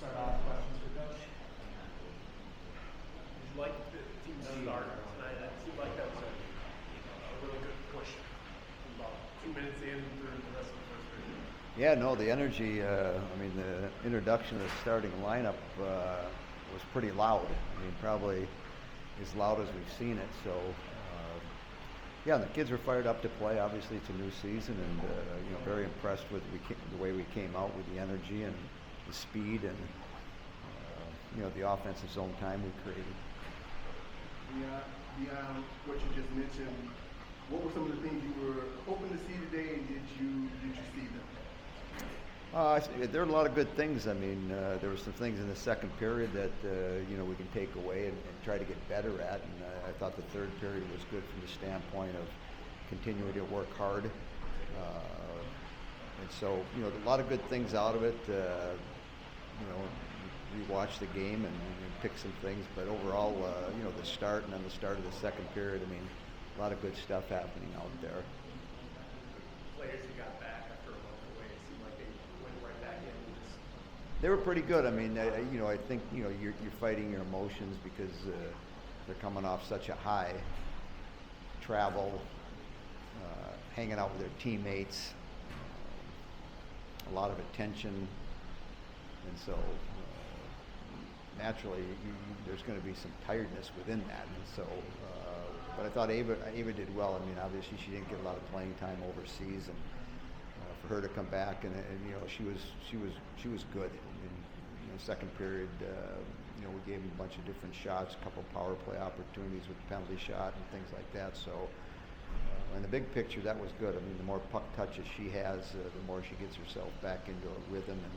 start off questions for Coach. Did you like the team start tonight? It seemed like that was a really good push from about 2 minutes in through the rest of the first period. Yeah, no, the energy, the introduction of the starting lineup was pretty loud. I mean, probably as loud as we've seen it. So, yeah, the kids were fired up to play. Obviously, it's a new season, and, very impressed with the way we came out with the energy and the speed and, the offensive zone time we created. Beyond what you just mentioned, what were some of the things you were hoping to see today, and did you see them? There are a lot of good things. I mean, there were some things in the second period that we can take away and try to get better at. And I thought the third period was good from the standpoint of continuing to work hard. And so, a lot of good things out of it. We watched the game and picked some things, but overall, the start and then the start of the second period. I mean, a lot of good stuff happening out there. Players who got back after a month away, it seemed like they went right back in. They were pretty good. I mean, I think you're fighting your emotions because they're coming off such a high. Travel, hanging out with their teammates, a lot of attention, and so naturally there's going to be some tiredness within that. And so, but I thought Ava did well. I mean, obviously she didn't get a lot of playing time overseas, and for her to come back and she was good. In the second period, we gave them a bunch of different shots, a couple power play opportunities with the penalty shot and things like that. So, in the big picture, that was good. I mean, the more puck touches she has, the more she gets herself back into a rhythm. And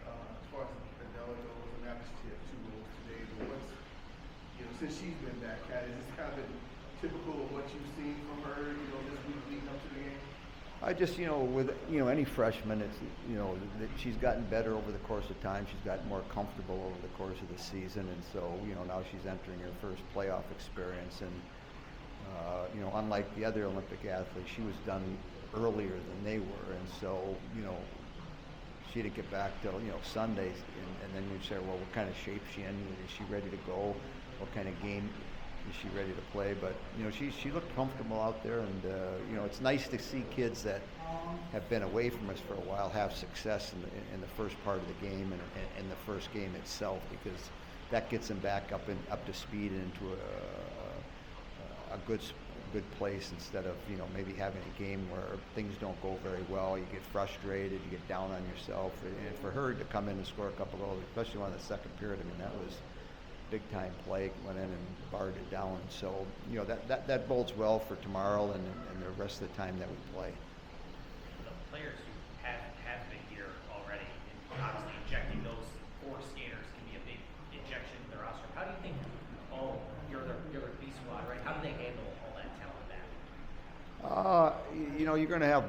As far as Adéla goes, and obviously she had 2 goals today, but what's, since she's been back, Kat, is this kind of been typical of what you've seen from her, this week leading up to the game? I just, with any freshman, it's that she's gotten better over the course of time. She's gotten more comfortable over the course of the season, and so now she's entering her first playoff experience. And unlike the other Olympic athletes, she was done earlier than they were, and so she didn't get back till Sundays, and then you'd say, well, what kind of shape is she in? Is she ready to go? What kind of game is she ready to play? But she looked comfortable out there, and it's nice to see kids that have been away from us for a while have success in the first part of the game and the first game itself, because that gets them back up to speed and into a good place, instead of maybe having a game where things don't go very well. You get frustrated, you get down on yourself, and for her to come in and score a couple goals, especially on the second period, I mean, that was big time play, went in and barred it down. So that bodes well for tomorrow and the rest of the time that we play. The players who have been here already, and obviously injecting those 4 skaters can be a big injection to their roster. How do you think your other B squad, right? How do they handle all that talent back? You're going to have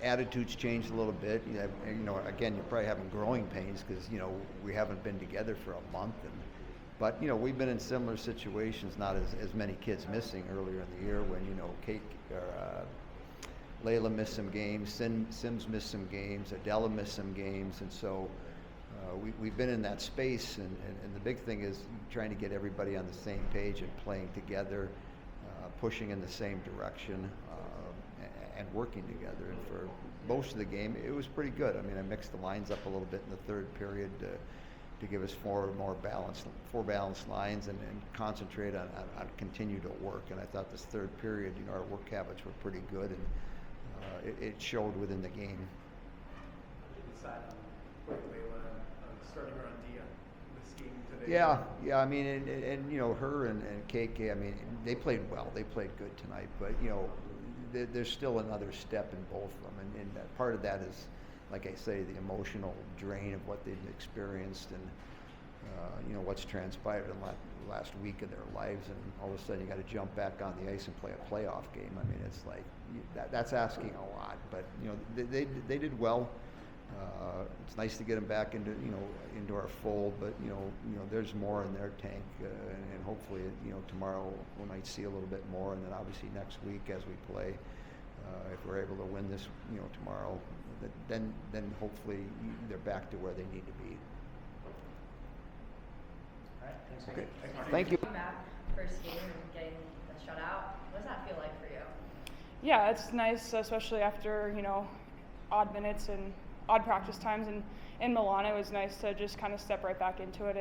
attitudes changed a little bit. Again, you're probably having growing pains because we haven't been together for a month, but we've been in similar situations. Not as many kids missing earlier in the year when Kate or Layla missed some games, Sims missed some games, Adéla missed some games, and so we've been in that space. And the big thing is trying to get everybody on the same page and playing together, pushing in the same direction. And working together, and for most of the game it was pretty good. I mean, I mixed the lines up a little bit in the third period to give us four balanced lines and concentrate on continue to work. And I thought this third period, our work habits were pretty good, and it showed within the game. Decide on Layla starting her on Dia this game today. Yeah. I mean, and her and KK. I mean, they played well. They played good tonight, but there's still another step in both of them, and part of that is, like I say, the emotional drain of what they've experienced and what's transpired in the last week of their lives, and all of a sudden you got to jump back on the ice and play a playoff game. I mean, it's like that's asking a lot, but they did well. It's nice to get them back into our fold, but there's more in their tank, and hopefully tomorrow we might see a little bit more, and then obviously next week as we play if we're able to win this, tomorrow, then hopefully they're back to where they need to be. All right, thanks. Okay. Thank you. Coming back first game and getting the shutout, what does that feel like for you? Yeah, it's nice, especially after, odd minutes and odd practice times in Milan. It was nice to just kind of step right back into it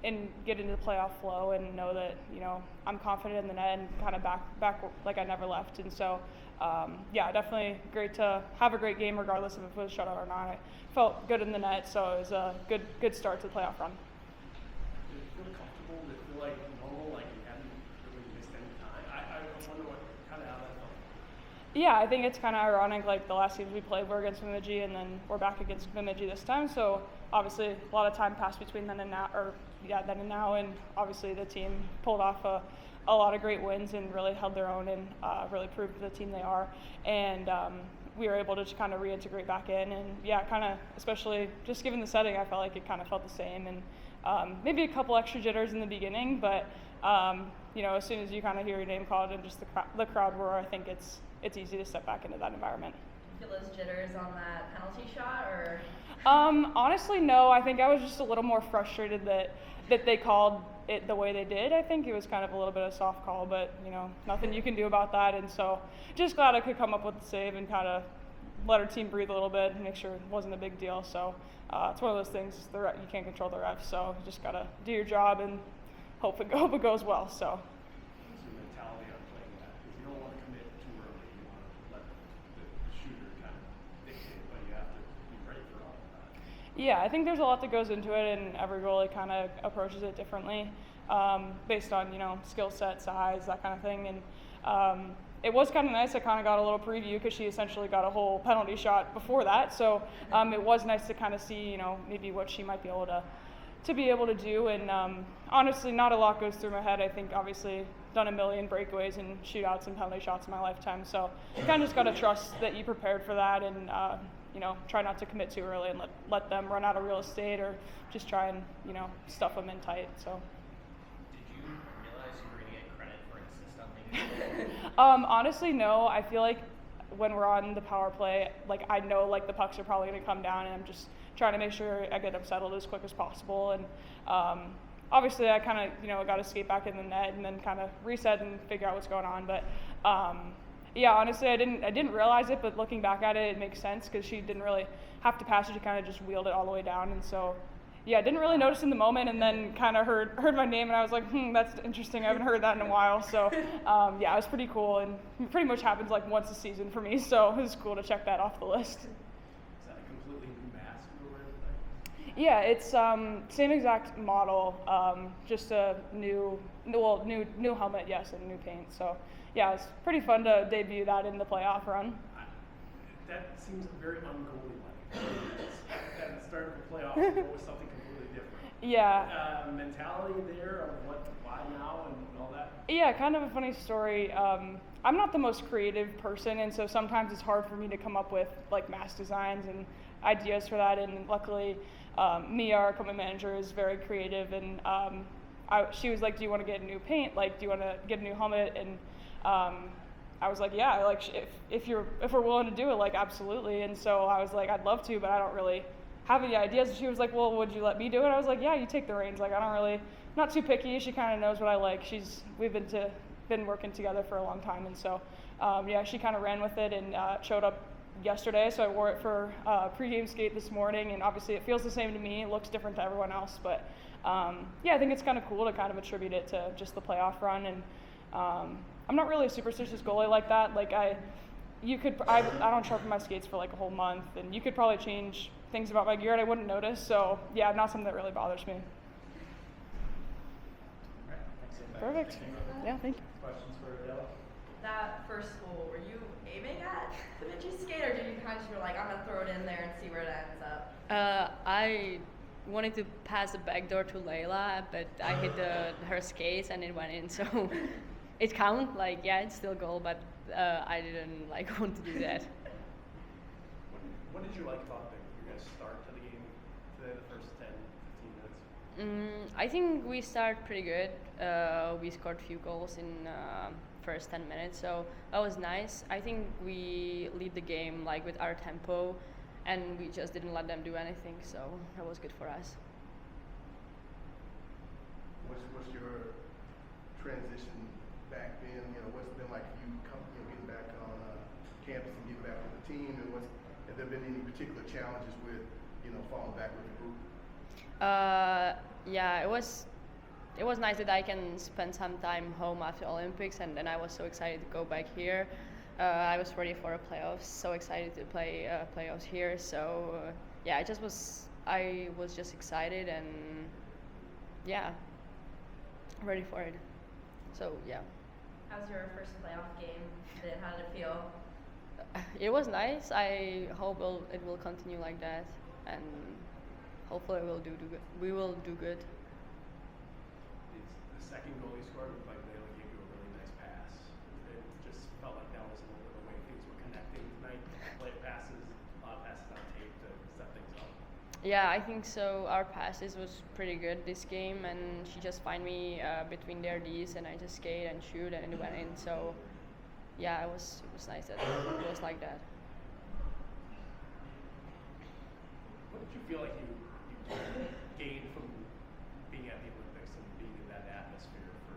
and get into the playoff flow and know that, I'm confident in the net and kind of back like I never left. And so, yeah, definitely great to have a great game regardless if it was a shutout or not. I felt good in the net, so it was a good start to the playoff run. Did it feel comfortable? Did it feel like normal, like you hadn't really missed any time? I wonder how that felt. Yeah, I think it's kind of ironic, like the last games we played were against Bemidji, and then we're back against Bemidji this time. So obviously a lot of time passed between then and now, and obviously the team pulled off a lot of great wins and really held their own and really proved the team they are. And we were able to just kind of reintegrate back in, and yeah, kind of, especially just given the setting, I felt like it kind of felt the same, and maybe a couple extra jitters in the beginning, but as soon as you kind of hear your name called and just the crowd roar, I think it's easy to step back into that environment. Feel those jitters on that penalty shot, or? Honestly, no. I think I was just a little more frustrated that they called it the way they did. I think it was kind of a little bit of a soft call, but nothing you can do about that. And so, just glad I could come up with the save and kind of let our team breathe a little bit and make sure it wasn't a big deal. So it's one of those things you can't control the refs, so you just gotta do your job and hope it goes well. So. What's your mentality on playing that? Because you don't want to commit too early. You want to let the shooter kind of dictate, but you have to be ready for all of that. Yeah, I think there's a lot that goes into it, and every goalie kind of approaches it differently based on, skill set, size, that kind of thing. And it was kind of nice. I kind of got a little preview because she essentially got a whole penalty shot before that. So it was nice to kind of see, maybe what she might be able to do. And honestly, not a lot goes through my head. I think obviously done a million breakaways and shootouts and penalty shots in my lifetime. So you kind of just got to trust that you prepared for that, and try not to commit too early and let them run out of real estate, or just try and stuff them in tight. So. Did you realize you were going to get credit for insist on leaving? Honestly, no. I feel like when we're on the power play, like I know like the pucks are probably going to come down, and I'm just trying to make sure I get them settled as quick as possible. And obviously, I kind of got to skate back in the net and then kind of reset and figure out what's going on. But yeah, honestly, I didn't realize it, but looking back at it, it makes sense because she didn't really have to pass it. She kind of just wheeled it all the way down, and so. Yeah, I didn't really notice in the moment, and then kind of heard my name, and I was like, that's interesting. I haven't heard that in a while. So, yeah, it was pretty cool, and it pretty much happens like once a season for me. So it was cool to check that off the list. Is that a completely new mask you were wearing? Yeah, it's same exact model, just a new helmet, yes, and new paint. So, yeah, it's pretty fun to debut that in the playoff run. That seems very ungoalie-like. That starting to play off with something completely different. Yeah. Mentality there of why now and all that? Yeah, kind of a funny story. I'm not the most creative person, and so sometimes it's hard for me to come up with like mask designs and ideas for that. And luckily, Mia, our equipment manager, is very creative, and she was like, "Do you want to get a new paint? Like, do you want to get a new helmet?" And I was like, yeah, like if we're willing to do it, like absolutely. And so I was like, I'd love to, but I don't really have any ideas. And she was like, well, would you let me do it? I was like, yeah, you take the reins. Like not too picky. She kind of knows what I like. We've been working together for a long time, and so yeah, she kind of ran with it and showed up yesterday. So I wore it for pregame skate this morning, and obviously it feels the same to me. It looks different to everyone else, but yeah, I think it's kind of cool to kind of attribute it to just the playoff run. And I'm not really a superstitious goalie like that. Like I don't sharpen my skates for like a whole month, and you could probably change things about my gear and I wouldn't notice. So yeah, not something that really bothers me. All right, thanks. Perfect. Yeah, thank you. Questions for Adéla? That first goal, were you aiming at the Bemidji skate, or did you kind of just were like, I'm gonna throw it in there and see where it ends up? I wanted to pass the back door to Layla, but I hit her skates and it went in. So it counts. Like, yeah, it's still a goal, but I didn't want to do that. What did you like about your guys' start to the game today, the first 10, 15 minutes? I think we started pretty good. We scored a few goals in first 10 minutes, so that was nice. I think we lead the game like with our tempo, and we just didn't let them do anything, so that was good for us. What's your transition back then? You know, what's it been like for you getting back on campus and getting back with the team, and have there been any particular challenges with, falling back with the group? Yeah, it was nice that I can spend some time home after Olympics, and then I was so excited to go back here. I was ready for the playoffs, so excited to play playoffs here. So yeah, I was just excited and yeah, ready for it. So yeah. How was your first playoff game? How did it feel? It was nice. I hope it will continue like that, and hopefully we will do good. It's the second goal he scored with Adéla gave you a really nice pass. It just felt like that was a little bit of the way things were connecting tonight. Play passes, a lot of passes on tape to set things up. Yeah, I think so. Our passes was pretty good this game, and she just find me between their Ds, and I just skate and shoot, and it went in. So yeah, it was nice that it was like that. What did you feel like you gained from being at the Olympics and being in that atmosphere for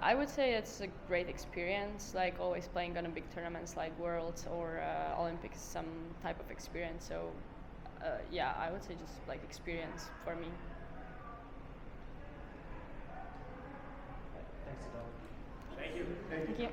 I would say it's a great experience, like always playing on a big tournaments like Worlds or Olympics, some type of experience. So yeah, I would say just like experience for me. Thanks, Adéla. Thank you. Thank you.